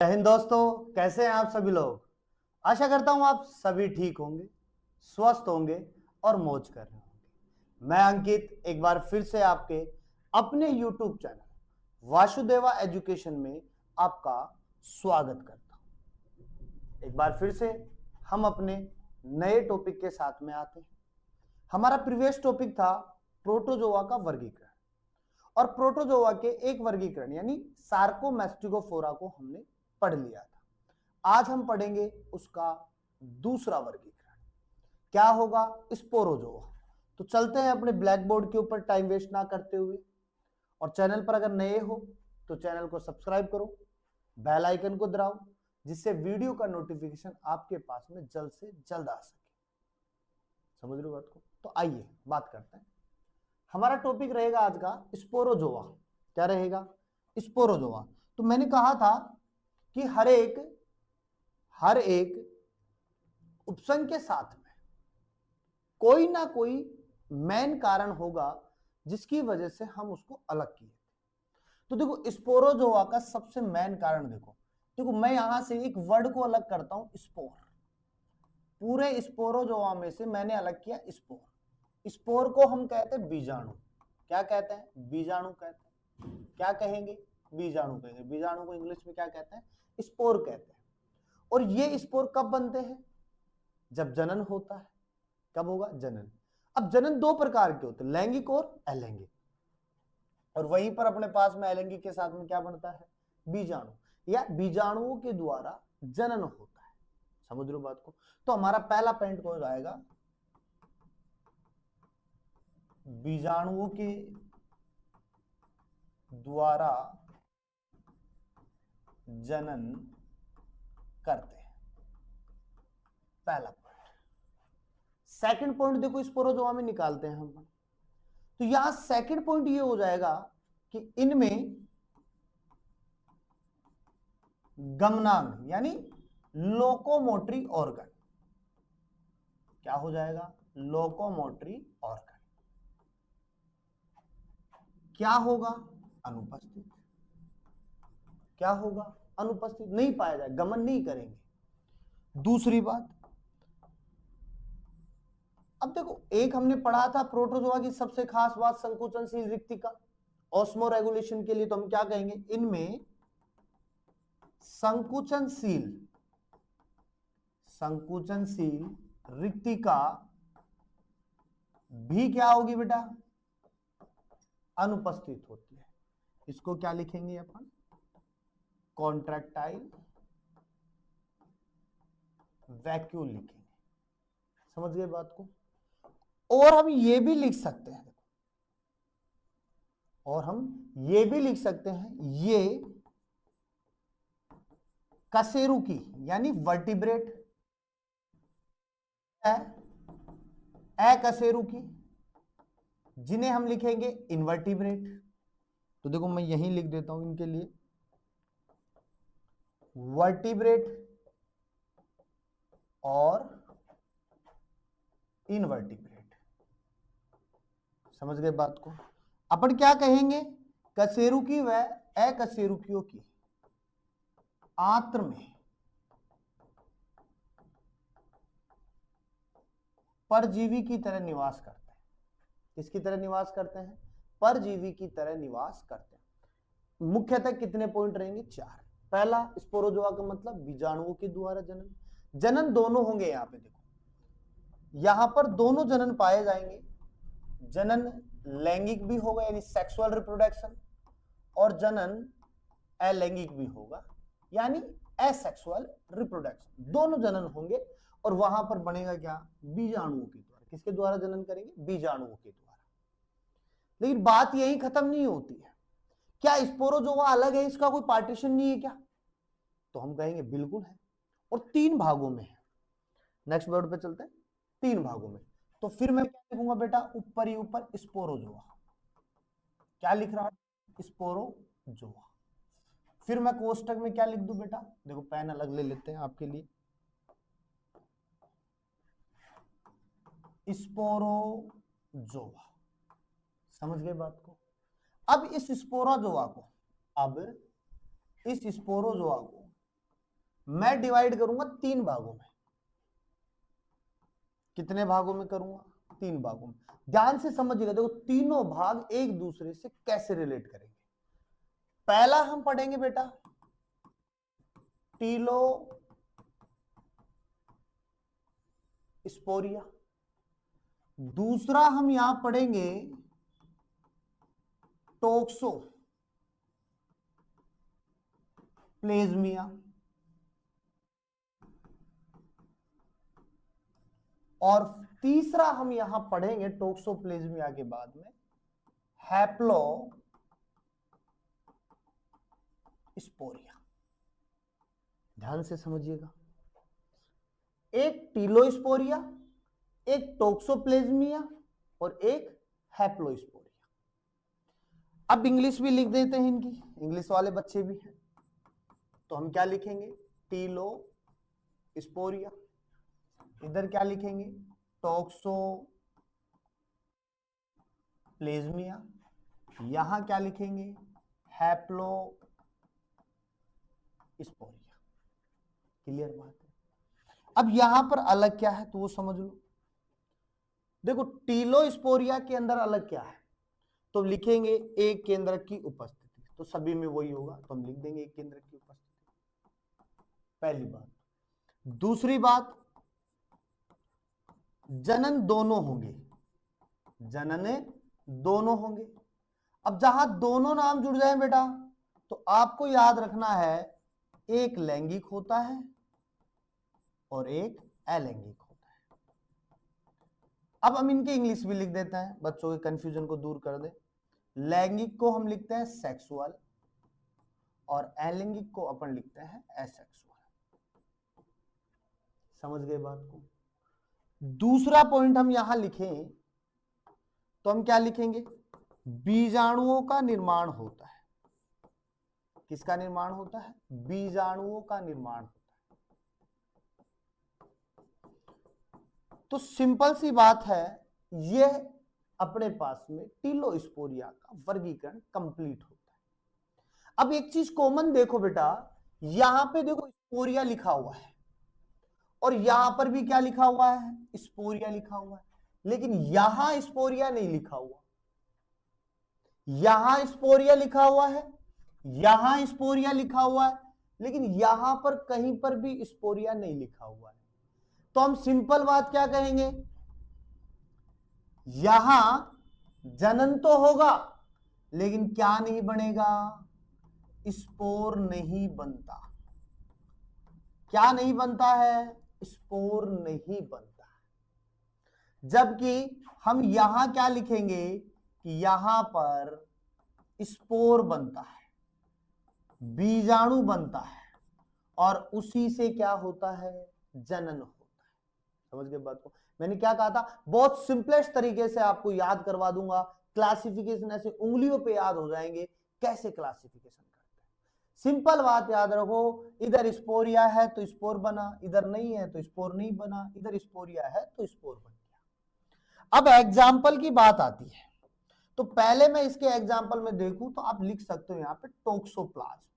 जय हिंद दोस्तों, कैसे हैं आप सभी लोग। आशा करता हूं आप सभी ठीक होंगे, स्वस्थ होंगे और मौज कर रहे होंगे। मैं अंकित एक बार फिर से आपके अपने YouTube चैनल वासुदेवा एजुकेशन में आपका स्वागत करता हूं। एक बार फिर से हम अपने नए टॉपिक के साथ में आते हैं। हमारा प्रीवियस टॉपिक था प्रोटोजोआ का वर्गीकरण, और प्रोटोजोआ के एक वर्गीकरण यानी सार्कोमेस्टिगोफोरा को हमने पढ़ लिया था। आज हम पढ़ेंगे उसका दूसरा वर्गीकरण, क्या होगा, स्पोरोजोआ। तो चलते हैं अपने ब्लैक बोर्ड के ऊपर टाइम वेस्ट ना करते हुए, और चैनल पर अगर नए हो तो चैनल को सब्सक्राइब करो, बेल आइकन को दबाओ, जिससे वीडियो का नोटिफिकेशन आपके पास में जल्द से जल्द आ सके। समझ रहे हो बात को। तो आइए बात करते हैं। हमारा टॉपिक रहेगा आज का स्पोरोजोआ। क्या रहेगा? स्पोरोजोआ। तो मैंने कहा था कि हर एक उपसंघ के साथ में कोई ना कोई मेन कारण होगा जिसकी वजह से हम उसको अलग किए। तो देखो, स्पोरोजोआ का सबसे मेन कारण देखो मैं यहां से एक वर्ड को अलग करता हूं, स्पोर। पूरे स्पोरोजोआ में से मैंने अलग किया स्पोर। स्पोर को हम कहते हैं बीजाणु। क्या कहते हैं? बीजाणु कहते हैं। क्या कहेंगे? बीजाणु कहेंगे। बीजाणु को इंग्लिश में क्या कहते हैं? स्पोर कहते हैं। और ये स्पोर कब बनते हैं? जब जनन होता है। कब होगा? जनन। अब जनन दो प्रकार के होते हैं, लैंगिक और अलैंगिक। और वहीं पर अपने पास में अलैंगिक के साथ में क्या बनता है? बीजाणु, या बीजाणुओं के द्वारा जनन होता है। समझ लो बात को। तो हमारा पहला पॉइंट हो जाएगा बीजाणुओं के द्वारा जनन करते हैं, पहला पॉइंट। सेकंड पॉइंट देखो, स्पोरोजोआ में निकालते हैं हम। तो यहां सेकंड पॉइंट ये हो जाएगा कि इनमें गमनांग यानी लोकोमोटरी ऑर्गन, क्या हो जाएगा? लोकोमोटरी ऑर्गन क्या होगा? अनुपस्थित। क्या होगा? अनुपस्थित, नहीं पाया जाए, गमन नहीं करेंगे। दूसरी बात, अब देखो, एक हमने पढ़ा था प्रोटोजोआ की सबसे खास बात संकुचनशील रिक्तिका, ऑस्मो रेगुलेशन के लिए। तो हम क्या कहेंगे? इनमें संकुचनशील रिक्तिका भी क्या होगी बेटा? अनुपस्थित होती है। इसको क्या लिखेंगे अपन? कॉन्ट्रैक्टाइल वैक्यूल लिखेंगे। समझ गए बात को। और हम ये भी लिख सकते हैं, ये कशेरुकी यानी वर्टिब्रेट है, अकशेरुकी, जिन्हें हम लिखेंगे इनवर्टिब्रेट। तो देखो मैं यहीं लिख देता हूं इनके लिए, वर्टिब्रेट और इनवर्टिब्रेट। समझ गए बात को। अपन क्या कहेंगे? कशेरुकी व अकशेरुकियों की आंत्र में परजीवी की तरह निवास करते हैं। किसकी तरह निवास करते हैं? परजीवी की तरह निवास करते हैं। मुख्यतः कितने पॉइंट रहेंगे? 4। पहला, स्पोरोजोआ का मतलब बीजाणुओं के द्वारा जनन। जनन दोनों होंगे। यहां पे देखो, यहां पर दोनों जनन पाए जाएंगे। जनन लैंगिक भी होगा यानी सेक्सुअल रिप्रोडक्शन, और जनन अलैंगिक भी होगा यानी एसेक्सुअल रिप्रोडक्शन। दोनों जनन होंगे, और वहां पर बनेगा क्या? बीजाणुओं के द्वारा। किसके द्वारा जनन करेंगे? बीजाणुओं के द्वारा। लेकिन बात यही खत्म नहीं होती है। क्या स्पोरोजोआ अलग है, इसका कोई पार्टीशन नहीं है क्या? तो हम कहेंगे बिल्कुल है, और 3 भागों में है। नेक्स्ट वर्ड पे चलते हैं। 3 भागों में। तो फिर मैं क्या लिखूंगा बेटा? ऊपर ही ऊपर स्पोरोजोआ। क्या लिख रहा है? स्पोरोजोआ। फिर मैं कोष्टक में क्या लिख दूं बेटा? देखो पेन अलग ले लेते हैं आपके लिए। स्पोरोजोआ। समझ गए बात को। अब इस स्पोरोजोआ को मैं डिवाइड करूंगा 3 भागों में। कितने भागों में करूंगा? 3 भागों में। ध्यान से समझिएगा, देखो तीनों भाग एक दूसरे से कैसे रिलेट करेंगे। पहला हम पढ़ेंगे बेटा टीलो स्पोरिया, दूसरा हम यहां पढ़ेंगे टोक्सो प्लेज्मिया, और तीसरा हम यहां पढ़ेंगे टोक्सोप्लेज्मिया के बाद में हैप्लो स्पोरिया। ध्यान से समझिएगा, एक टीलोस्पोरिया, एक टोक्सोप्लेज्मिया और एक हैप्लोस्पोरिया। अब इंग्लिश भी लिख देते हैं इनकी, इंग्लिश वाले बच्चे भी हैं, तो हम क्या लिखेंगे? टीलो स्पोरिया, इधर क्या लिखेंगे? टोक्सो प्लेज्मिया, यहां क्या लिखेंगे? हैप्लो स्पोरिया। क्लियर बात है? अब यहां पर अलग क्या है तो वो समझ लो। देखो टीलोस्पोरिया के अंदर अलग क्या है, तो लिखेंगे एक केंद्रक की उपस्थिति, तो सभी में वही होगा, तो हम लिख देंगे एक केंद्रक की उपस्थिति, पहली बात। दूसरी बात, जनन दोनों होंगे, जनन दोनों होंगे। अब जहां दोनों नाम जुड़ जाए बेटा, तो आपको याद रखना है एक लैंगिक होता है और एक अलैंगिक होता है। अब हम इनके इंग्लिश भी लिख देते हैं, बच्चों के कंफ्यूजन को दूर कर दे। लैंगिक को हम लिखते हैं सेक्सुअल और अलैंगिक को अपन लिखते हैं एसेक्सुअल। समझ गए बात को? दूसरा पॉइंट हम यहां लिखें तो हम क्या लिखेंगे? बीजाणुओं का निर्माण होता है। किसका निर्माण होता है? बीजाणुओं का निर्माण होता है। तो सिंपल सी बात है, यह अपने पास में टीलोस्पोरिया का वर्गीकरण कंप्लीट होता है। अब एक चीज कॉमन देखो बेटा, यहां पे देखो स्पोरिया लिखा हुआ है और यहां पर भी क्या लिखा हुआ है? स्पोरिया लिखा हुआ है, लेकिन यहां स्पोरिया नहीं लिखा हुआ। यहां स्पोरिया लिखा हुआ है, यहां स्पोरिया लिखा हुआ है, लेकिन यहां पर कहीं पर भी स्पोरिया नहीं लिखा हुआ है। तो हम सिंपल बात क्या कहेंगे? यहां जनन तो होगा, लेकिन क्या नहीं बनेगा? स्पोर नहीं बनता। क्या नहीं बनता है? स्पोर नहीं बनता। जबकि हम यहां क्या लिखेंगे कि यहां पर स्पोर बनता है, बीजाणु बनता है, और उसी से क्या होता है? जनन होता है। समझ गए बात को? मैंने क्या कहा था? बहुत सिंपलेस्ट तरीके से आपको याद करवा दूंगा, क्लासिफिकेशन ऐसे उंगलियों पे याद हो जाएंगे कैसे क्लासिफिकेशन करते हैं। सिंपल बात याद रखो, इधर स्पोरिया है तो स्पोर बना, इधर नहीं है तो स्पोर नहीं बना, इधर स्पोरिया है तो स्पोर बन गया। अब एग्जाम्पल की बात आती है, तो पहले मैं इसके एग्जाम्पल में देखूं तो आप लिख सकते हो यहां पे टोक्सोप्लाज्म।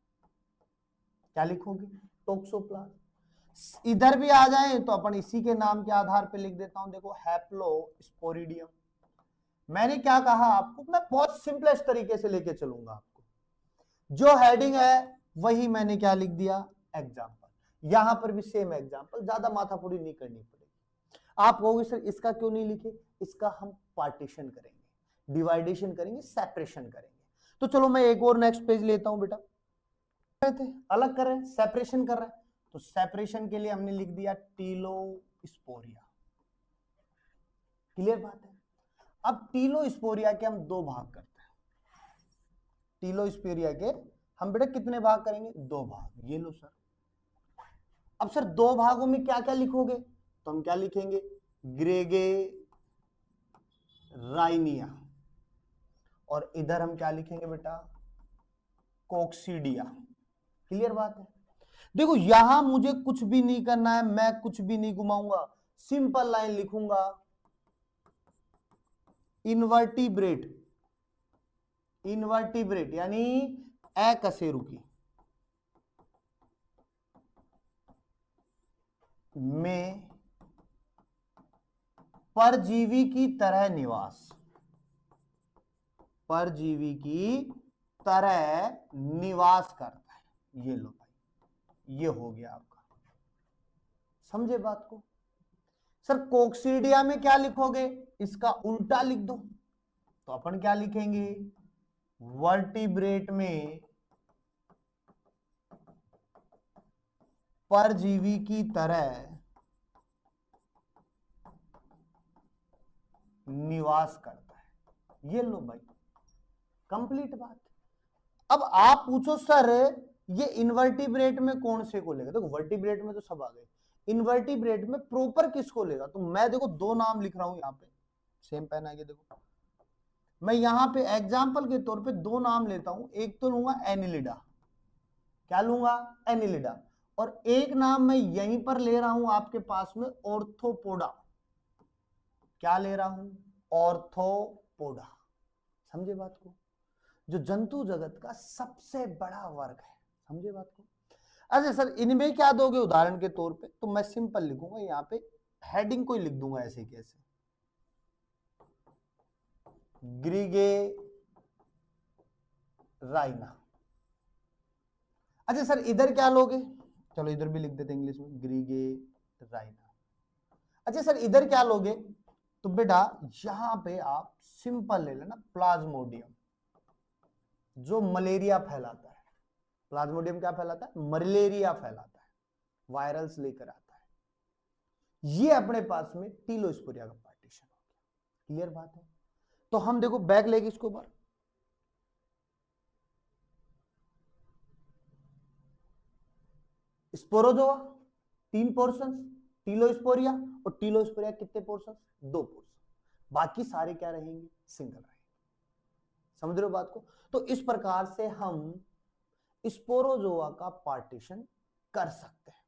क्या लिखोगे? टोक्सोप्लाज्म। इधर भी आ जाए तो अपन इसी के नाम के आधार पे लिख देता हूं, देखो हैप्लोस्पोरिडियम। मैंने क्या कहा आपको? मैं बहुत सिंपलेस्ट तरीके से लेके चलूंगा आपको, जो हेडिंग है वही मैंने क्या लिख दिया? एग्जाम्पल। यहां पर भी सेम एग्जाम्पल, ज्यादा माथाफोड़ी नहीं करनी पड़ेगी। आप कहोगे सर इसका क्यों नहीं लिखे? इसका हम पार्टीशन करेंगे, डिवाइडेशन करेंगे, सेपरेशन करेंगे। तो चलो मैं एक और नेक्स्ट पेज लेता हूं बेटा। थे अलग कर रहे हैं, सेपरेशन कर रहे हैं, तो सेपरेशन के लिए हमने लिख दिया टीलोस्पोरिया। क्लियर बात है? अब टीलोस्पोरिया के हम 2 भाग करते हैं। टीलोस्पोरिया के हम बेटा कितने भाग करेंगे? 2 भाग। ये लो सर। अब सर 2 भागों में क्या क्या लिखोगे? तो हम क्या लिखेंगे? ग्रेगे राइनिया, और इधर हम क्या लिखेंगे बेटा? कोक्सीडिया। क्लियर बात है? देखो यहां मुझे कुछ भी नहीं करना है, मैं कुछ भी नहीं घुमाऊंगा, सिंपल लाइन लिखूंगा, इनवर्टिब्रेट। इनवर्टिब्रेट यानी अकशेरुकी। में परजीवी की तरह निवास, परजीवी की तरह निवास करता है। ये लो भाई, ये हो गया आपका। समझे बात को? सर कोक्सीडिया में क्या लिखोगे? इसका उल्टा लिख दो। तो अपन क्या लिखेंगे? वर्टिब्रेट में परजीवी की तरह निवास करता है। ये लो भाई, कंप्लीट बात। अब आप पूछो सर ये इनवर्टिब्रेट में कौन से को लेगा? देखो वर्टिब्रेट में तो सब आ गए, इनवर्टिब्रेट में प्रॉपर किसको लेगा? तो मैं देखो दो नाम लिख रहा हूं यहां पे, सेम पेन आगे देखो, मैं यहां पे एग्जांपल के तौर पे दो नाम लेता हूं। एक तो लूंगा एनिलिडा, क्या लूंगा? एनिलिडा। और एक नाम मैं यहीं पर ले रहा हूं आपके पास में, ऑर्थोपोडा। क्या ले रहा हूं? ऑर्थोपोडा। समझे बात को? जो जंतु जगत का सबसे बड़ा वर्ग है। समझे बात को? अच्छा सर इनमें क्या दोगे उदाहरण के तौर पे? तो मैं सिंपल लिखूंगा यहां पे, हेडिंग को ही लिख दूंगा ऐसे कैसे, ग्रीगे राइना। अच्छा सर इधर क्या लोगे? चलो इधर भी लिख देते इंग्लिश में, ग्रीगे राइना। अच्छा सर इधर क्या लोगे? तो बेटा यहां पे आप सिंपल ले लेना, प्लाज्मोडियम, जो मलेरिया फैलाता है। प्लाज्मोडियम क्या फैलाता है? मलेरिया फैलाता है, वायरल्स लेकर आता है। ये अपने पास में टीलोस्पोरिया का पार्टीशन हो गया। क्लियर बात है? तो हम देखो बैक लेके इसको बार, स्पोरोजोआ 3 पोर्शन, टीलोस्पोरिया, और टीलोस्पोरिया कितने पोर्शन? 2 पोर्शन। बाकी सारे क्या रहेंगे? सिंगल रहेंगे। समझ रहे हो बात को? तो इस प्रकार से हम स्पोरोजोआ का पार्टीशन कर सकते हैं।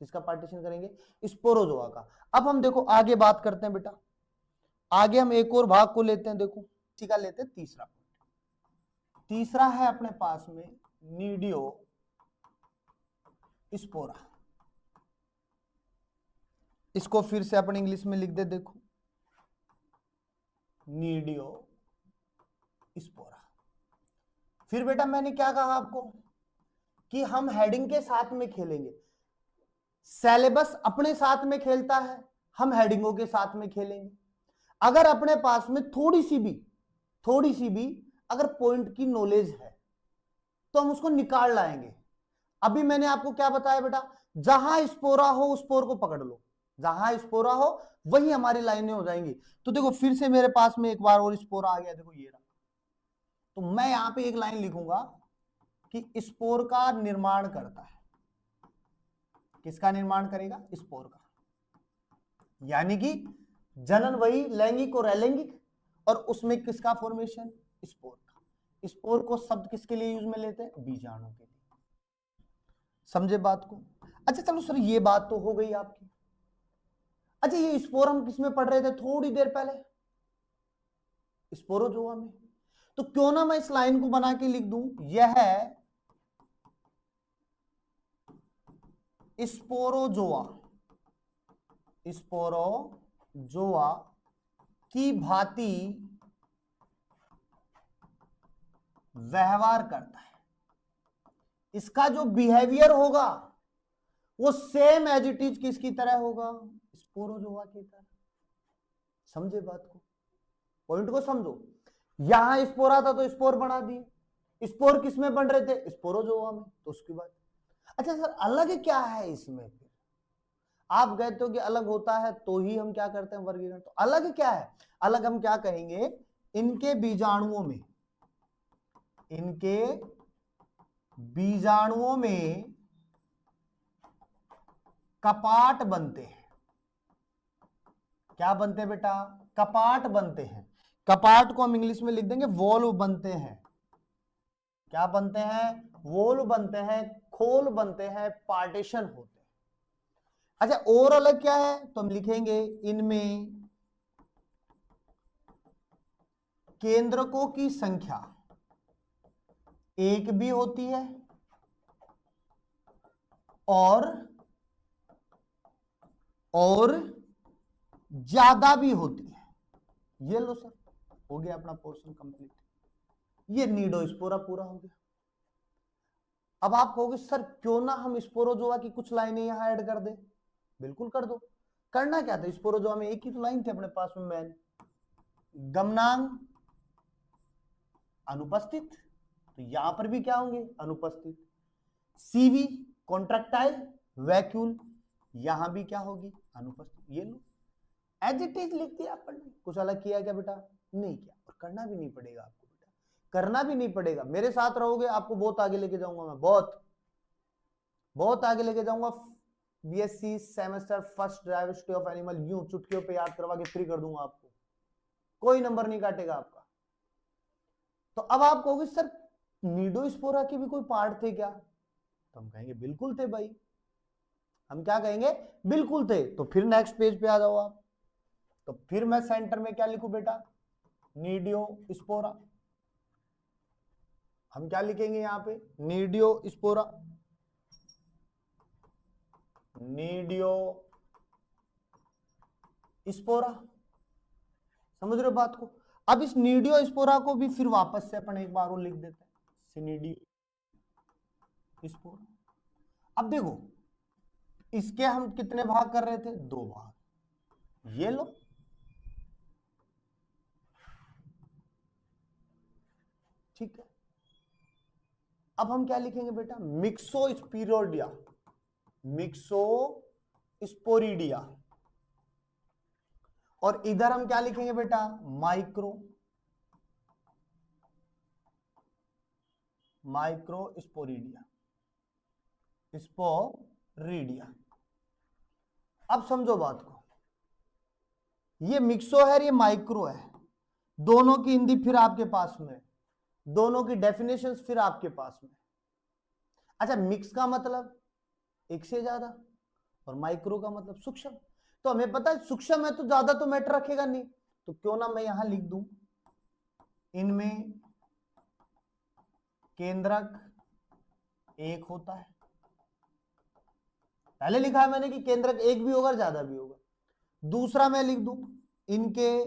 किसका पार्टीशन करेंगे? स्पोरोजोआ का। अब हम देखो आगे बात करते हैं बेटा, आगे हम एक और भाग को लेते हैं। देखो इसी का लेते हैं तीसरा। तीसरा है अपने पास में नीडियो स्पोरा। इसको फिर से अपन इंग्लिश में लिख दे, देखो नीडियो स्पोरा। फिर बेटा मैंने क्या कहा आपको कि हम हेडिंग के साथ में खेलेंगे। सिलेबस अपने साथ में खेलता है, हम हेडिंगों के साथ में खेलेंगे। अगर अपने पास में थोड़ी सी भी अगर पॉइंट की नॉलेज है तो हम उसको निकाल लाएंगे। अभी मैंने आपको क्या बताया बेटा? जहां स्पोरा हो उस स्पोर को पकड़ लो, जहां स्पोरा हो वही हमारी लाइनें हो जाएंगी। तो देखो फिर से मेरे पास में एक बार और स्पोरा आ गया, देखो ये रहा। तो मैं यहां पे एक लाइन लिखूंगा कि स्पोर का निर्माण करता है। किसका निर्माण करेगा? स्पोर का। यानी कि जनन वही लैंगिक और अलैंगिक, और उसमें किसका फॉर्मेशन? स्पोर का। स्पोर को शब्द किसके लिए यूज में लेते हैं? बीजाणु के लिए। समझे बात को? अच्छा चलो सर ये बात तो हो गई आपकी। अच्छा ये स्पोर हम किसमें पढ़ रहे थे थोड़ी देर पहले? स्पोरोजोआ में। तो क्यों ना मैं इस लाइन को बना के लिख दूं, यह स्पोरोजोआ, स्पोरोजोआ की भांति व्यवहार करता है। इसका जो बिहेवियर होगा वो सेम एज इट इज किसकी तरह होगा? स्पोरोजोआ की तरह। समझे बात को? पॉइंट को समझो। यहां स्पोर आता तो स्पोर बना दिए। स्पोर किसमें बन रहे थे? स्पोरोजोआ में। तो उसकी बात। अच्छा सर अलग क्या है इसमें? फिर आप कहते हो कि अलग होता है तो ही हम क्या करते हैं वर्गीकरण। तो अलग क्या है? अलग हम क्या कहेंगे, इनके बीजाणुओं में, इनके बीजाणुओं में कपाट बनते हैं। क्या बनते हैं बेटा? कपाट बनते हैं। कपाट को हम इंग्लिश में लिख देंगे वॉल्व बनते हैं। क्या बनते हैं? वॉल्व बनते हैं, खोल बनते हैं, पार्टीशन होते हैं। अच्छा और अलग क्या है? तो हम लिखेंगे इनमें केंद्रकों की संख्या एक भी होती है और और ज्यादा भी होती है। ये लो सर, हो गया अपना पोर्शन कंप्लीट। ये नीडोस्पोरा पूरा हो गया। अब आप कहोगे सर क्यों ना हम स्पोरोजोआ की कुछ लाइनें यहां ऐड कर दें। बिल्कुल कर दो। करना क्या था, स्पोरोजोआ में एक ही तो लाइन थी अपने पास में मैन, गमनांग अनुपस्थित, तो यहां पर भी क्या होंगे, अनुपस्थित। सीवी कॉन्ट्रैक्टाइल वैक्यूल, यहां भी क्या होगी, अनुपस्थित। ये लो, एज इट इज लिख दिया अपन ने। कुछ अलग किया क्या बेटा, नहीं किया। और करना भी नहीं पड़ेगा आपको बेटा, करना भी नहीं पड़ेगा। मेरे साथ रहोगे आपको बहुत आगे लेके जाऊंगा मैं, बहुत आगे लेके जाऊंगा। BSc semester first diversity of animal, यूं चुटकियों पे याद करवा के फ्री कर दूंगा आपको, कोई नंबर नहीं काटेगा आपका। तो अब आप कहोगे सर नीडोस्पोरा के भी कोई पार्ट थे क्या, तो हम कहेंगे बिल्कुल थे भाई। हम क्या कहेंगे, बिल्कुल थे। तो फिर नेक्स्ट पेज पे आ जाओ आप। तो फिर मैं सेंटर में क्या लिखूं बेटा, नीडियोस्पोरा। हम क्या लिखेंगे यहां पे, नीडियोस्पोरा, नीडियोस्पोरा। समझ रहे हो बात को। अब इस नीडियोस्पोरा को भी फिर वापस से अपन एक बार और लिख देते हैं, सिनिडियोस्पोरा। अब देखो इसके हम कितने भाग कर रहे थे, 2 भाग। ये लो, ठीक है। अब हम क्या लिखेंगे बेटा, मिक्सोस्पोरिडिया, मिक्सोस्पोरिडिया। और इधर हम क्या लिखेंगे बेटा, माइक्रोस्पोरिडिया, स्पोरिडिया। अब समझो बात को, ये मिक्सो है, ये माइक्रो है, दोनों की हिंदी फिर आपके पास में, दोनों की डेफिनेशंस फिर आपके पास में। अच्छा, मिक्स का मतलब एक से ज्यादा, और माइक्रो का मतलब सूक्ष्म। तो हमें पता है सूक्ष्म है तो ज्यादा तो मैटर रखेगा नहीं, तो क्यों ना मैं यहां लिख दूं, इनमें केंद्रक एक होता है। पहले लिखा है मैंने कि केंद्रक एक भी होगा, ज्यादा भी होगा। दूसरा मैं लिख दूं, इनके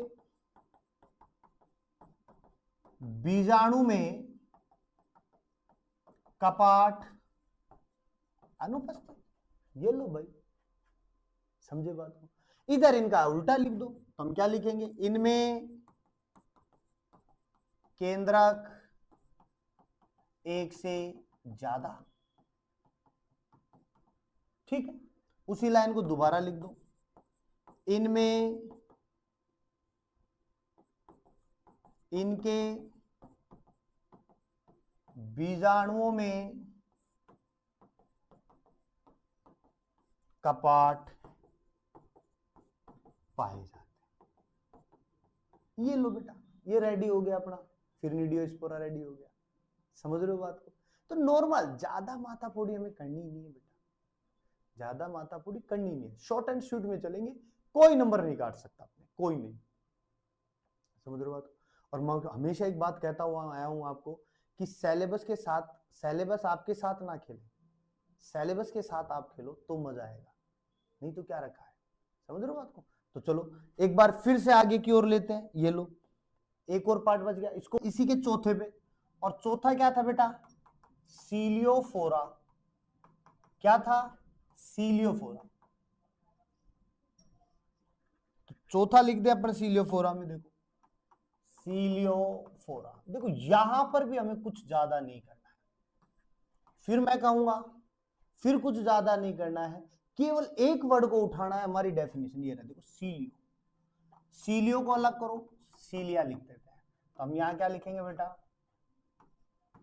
बीजाणु में कपाट अनुपस्थित। ये लो भाई, समझे बात को। इधर इनका उल्टा लिख दो, तो हम क्या लिखेंगे, इनमें केंद्रक एक से ज्यादा। ठीक है, उसी लाइन को दोबारा लिख दो, इनमें इनके बीजाणुओं में कपाट पाए जाते हैं। ये लो बेटा, ये रेडी हो गया अपना, फिर नीडियोस्पोरा रेडी हो गया। समझ रहे हो बात को। तो नॉर्मल, ज्यादा माथापोड़ी हमें करनी नहीं है बेटा, ज्यादा माथापोड़ी करनी नहीं है। शॉर्ट एंड स्वीट में चलेंगे, कोई नंबर नहीं काट सकता अपने, कोई नहीं। समझ रहे हो बात। और मैं हमेशा एक बात कहता हुआ आया हूं आपको कि सिलेबस के साथ, सिलेबस आपके साथ ना खेले, सिलेबस के साथ आप खेलो तो मजा आएगा, नहीं तो क्या रखा है। समझ रहे हो बात को। तो चलो एक बार फिर से आगे की ओर लेते हैं। ये लो, एक और पार्ट बच गया, इसको इसी के चौथे पे। और चौथा क्या था बेटा, सीलियोफोरा। क्या था, सीलियोफोरा। तो चौथा लिख दे अपन सीलियोफोरा में। देखो सीलियोफोरा, देखो यहां पर भी हमें कुछ ज्यादा नहीं करना है। फिर मैं कहूंगा, फिर कुछ ज्यादा नहीं करना है, केवल एक वर्ड को उठाना है। हमारी डेफिनेशन ये है, देखो सीलियो, सीलियो को अलग करो, सीलिया लिख देते हैं। तो हम यहां क्या लिखेंगे बेटा,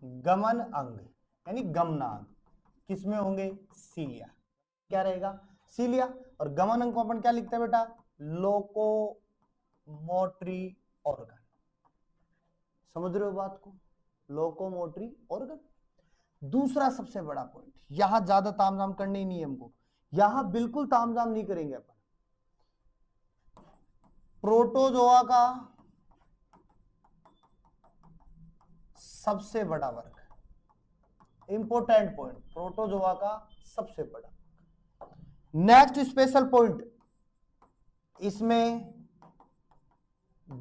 गमन अंग यानी गमनांग किसमें होंगे, सीलिया। क्या रहेगा, सीलिया। और गमन अंग को अपन क्या लिखते हैं बेटा, लोकोमोटरी ऑर्गन। समझ रहे हो बात को, लोकोमोटरी ऑर्गन। दूसरा सबसे बड़ा पॉइंट, यहां ज्यादा तामझाम करनी ही नहीं है हमको, यहां बिल्कुल तामझाम नहीं करेंगे अपन। प्रोटोजोआ का सबसे बड़ा वर्ग, इंपॉर्टेंट पॉइंट, प्रोटोजोआ का सबसे बड़ा। नेक्स्ट स्पेशल पॉइंट, इसमें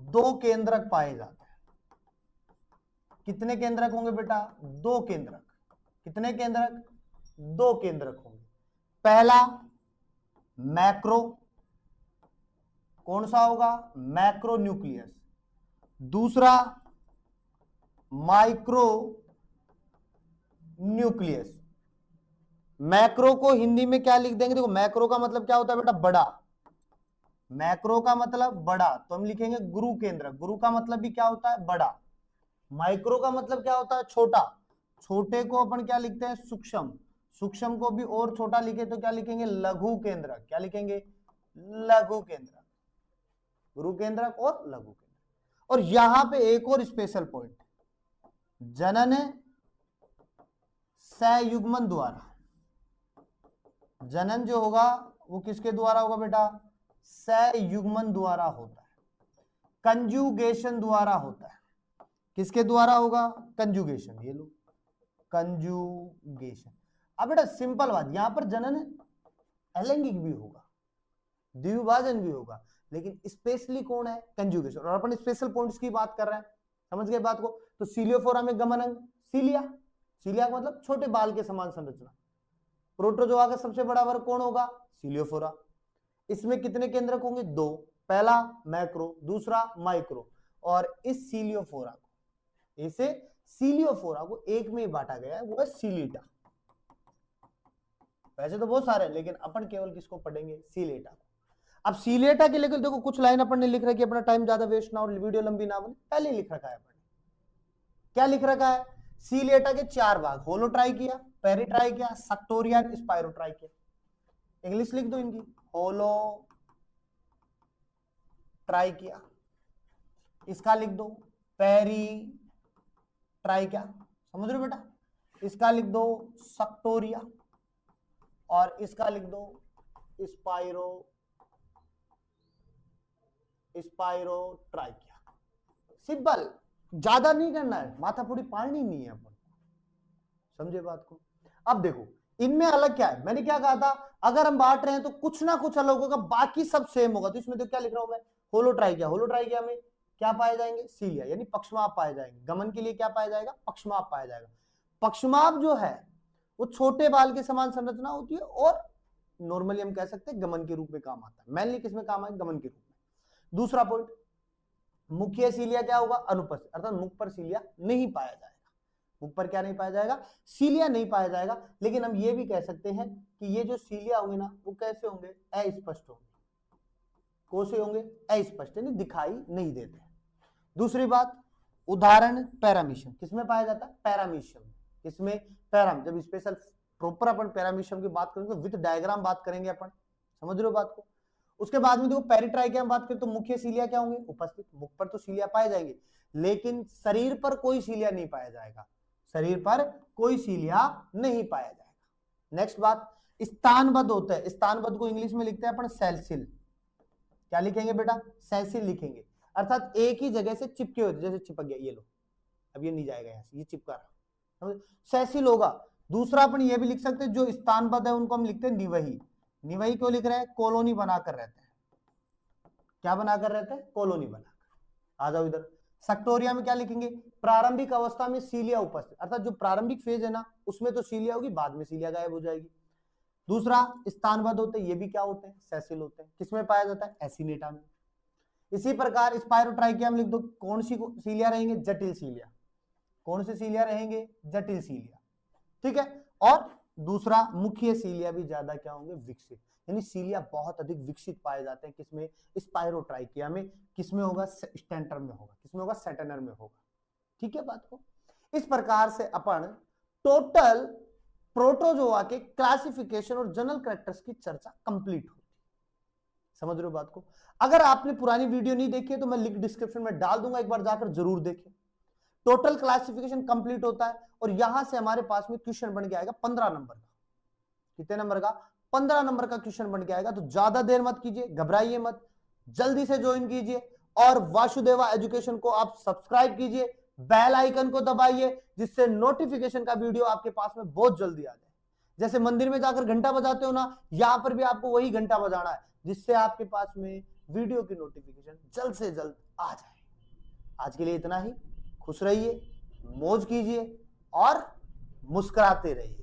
2 केंद्रक पाए जाते हैं। कितने केंद्रक होंगे बेटा? 2 केंद्रक। कितने केंद्रक? 2 केंद्रक होंगे। पहला मैक्रो, कौन सा होगा? Macro nucleus. दूसरा माइक्रो न्यूक्लियस। मैक्रो को हिंदी में क्या लिख देंगे? देखो मैक्रो का मतलब क्या होता है बेटा? बड़ा। मैक्रो का मतलब बड़ा, तो हम लिखेंगे गुरु केंद्र। गुरु का मतलब भी क्या होता है? बड़ा। माइक्रो का मतलब क्या होता है? छोटा। छोटे को अपन क्या लिखते हैं? सूक्ष्म। सूक्ष्म को भी और छोटा लिखे तो क्या लिखेंगे? लघु केंद्र। क्या लिखेंगे? लघु केंद्र। गुरु केंद्र और लघु केंद्र। और यहां पे एक और स्पेशल पॉइंट, जनन सयुग्मन द्वारा। जनन जो होगा वो किसके द्वारा होगा बेटा? सयुग्मन द्वारा होता है, कंजुगेशन द्वारा होता है। किसके द्वारा होगा? कंजुगेशन। ये लो, कंजुगेशन। अब बेटा सिंपल बात, यहां पर जनन अलैंगिक भी होगा, द्विभाजन भी होगा, लेकिन स्पेशली कौन है? कंजुगेशन। और अपन स्पेशल पॉइंट्स की बात कर रहे हैं, समझ गए बात को? तो सीलियोफोरा में गमन अंग सीलिया। सीलिया का मतलब छोटे बाल के समान संरचना। प्रोटोजोआ का सबसे बड़ा वर्ग कौन होगा? सीलियोफोरा। इसमें कितने केंद्रक होंगे? 2। पहला मैक्रो, दूसरा माइक्रो। और इस सीलियोफोरा को, इसे सीलियोफोरा को एक में ही बांटा गया है, वो है सीलिटा। वैसे तो बहुत सारे हैं, लेकिन अपन केवल किसको पढ़ेंगे? सीलेटा को। अब सीलेटा के लिए देखो कुछ लाइन अपन ने लिख रखी है, अपना टाइम ज्यादा वेस्ट ना और वीडियो लंबी ना बने, पहले लिख रखा है अपन। क्या लिख रखा है? सीलेटा के 4 भाग, होलोट्राइकिया, पेरिट्राइकिया, सक्टोरिया, स्पाइरोट्राइकिया। इंग्लिश लिख दो इनकी, होलो ट्राइकिया, इसका लिख दो पेरी ट्राइकिया, समझ रहे हो बेटा? इसका लिख दो सक्टोरिया, और इसका लिख दो स्पाइरोट्राइकिया। सिंपल, ज्यादा नहीं करना है, माथा पूरी पालनी नहीं है अपन, समझे बात को? अब देखो इनमें अलग क्या है, मैंने क्या कहा था? अगर हम बांट रहे हैं तो कुछ ना कुछ अलग होगा, बाकी सब सेम होगा। तो इसमें तो क्या लिख रहा हूं मैं? होलोट्राइकिया। होलोट्राइकिया में क्या पाए जाएंगे? सीलिया, यानी पक्षमाप पाए जाएंगे। गमन के लिए क्या पाया जाएगा? पक्षमाप पाया जाएगा। पक्षमाप जो है वो छोटे बाल के समान संरचना होती है, और नॉर्मली हम कह सकते हैं गमन के रूप में काम आता है। मेनली किसमें काम आए? गमन के रूप में। दूसरा पॉइंट, मुख्य सीलिया क्या होगा? अनुपस्थित, अर्थात मुख पर सीलिया नहीं पाया जाएगा। मुख पर क्या नहीं पाया जाएगा? सीलिया नहीं पाया जाएगा। लेकिन हम ये भी कह सकते हैं कि ये जो सीलिया होंगे ना, वो कैसे होंगे? अस्पष्ट होंगे। कौन होंगे? अस्पष्ट, यानी दिखाई नहीं देते। दूसरी बात, उदाहरण पैरामीशियम। किसमें पाया जाता है? पैरामीशियम। किसमें? पैराम। जब स्पेशल प्रॉपर अपन पैरामीशियम की बात करेंगे तो विद डायग्राम बात करेंगे अपन, समझ रहे हो बात को? उसके बाद में देखो पेरिट्राइकिया बात करें तो मुख्य सीलिया क्या होंगे? उपस्थित। मुख पर तो सीलिया पाए जाएंगे, लेकिन शरीर पर कोई सीलिया नहीं पाया जाएगा। शरीर पर कोई सीलिया नहीं पाया जाएगा। नेक्स्ट बात, स्थानबद्ध होता है। स्थानबद्ध को इंग्लिश में लिखते हैं अपन सेल्सिल। क्या लिखेंगे बेटा? सेल्सिल लिखेंगे, अर्थात एक ही जगह से चिपके होते, जैसे चिपक गया, ये लो, अब ये नहीं जाएगा यहां से, ये चिपका रहा, सेल्सिल होगा। दूसरा अपन ये भी लिख सकते हैं, जो स्थानबद्ध है उनको हम लिखते हैं निवही। निवही क्यों लिख रहे हैं? कॉलोनी बनाकर रहते हैं। क्या बनाकर रहते हैं? कॉलोनी बनाकर। आ जाओ इधर। सक्टोरिया में क्या लिखेंगे? प्रारंभिक अवस्था में सीलिया उपस्थित, अर्थात जो प्रारंभिक फेज है ना, उसमें तो सीलिया होगी, बाद में सीलिया गायब हो जाएगी। दूसरा, स्थानबद्ध होते हैं, ये भी क्या होते हैं? सेसिल होते हैं। किसमें पाया जाता है? एसिनेटा में। इसी प्रकार स्पाइरोट्राइकिया में लिख दो, कौन सी सीलिया रहेंगे? जटिल सीलिया। कौन से सीलिया रहेंगे? जटिल सीलिया, ठीक है। और दूसरा, मुख्य सीलिया भी ज्यादा क्या होंगे? विकसित, यानी सीलिया बहुत अधिक विकसित पाए जाते हैं। किसमें? स्पाइरोट्राइकिया में। किसमें होगा? स्टेंटर में होगा। किसमें होगा? सेटेनर में होगा, ठीक है बात को? इस प्रकार से अपन टोटल प्रोटोजोआ के क्लासिफिकेशन और जनरल कैरेक्टर्स की चर्चा कंप्लीट होती है, समझ रहे हो बात को? अगर आपने पुरानी वीडियो नहीं देखी है तो मैं लिंक डिस्क्रिप्शन में डाल दूंगा, एक बार जाकर जरूर देखें। टोटल क्लासिफिकेशन कंप्लीट होता है, और यहां से हमारे पास में क्वेश्चन बन के आएगा 15 नंबर का। कितने नंबर का? 15 नंबर का क्वेश्चन बन के आएगा। तो ज्यादा देर मत कीजिए, घबराइए मत, जल्दी से ज्वाइन कीजिए, और वासुदेवा एजुकेशन को आप सब्सक्राइब कीजिए, बेल आइकन को दबाइए, जिससे नोटिफिकेशन का वीडियो आपके पास में बहुत जल्दी आ जाए। जैसे मंदिर में जाकर घंटा बजाते हो ना, यहां पर भी आपको वही घंटा बजाना है, जिससे आपके पास में वीडियो की नोटिफिकेशन जल्द से जल्द आ जाए। आज के लिए इतना ही। खुश रहिए, मौज कीजिए और मुस्कुराते रहिए।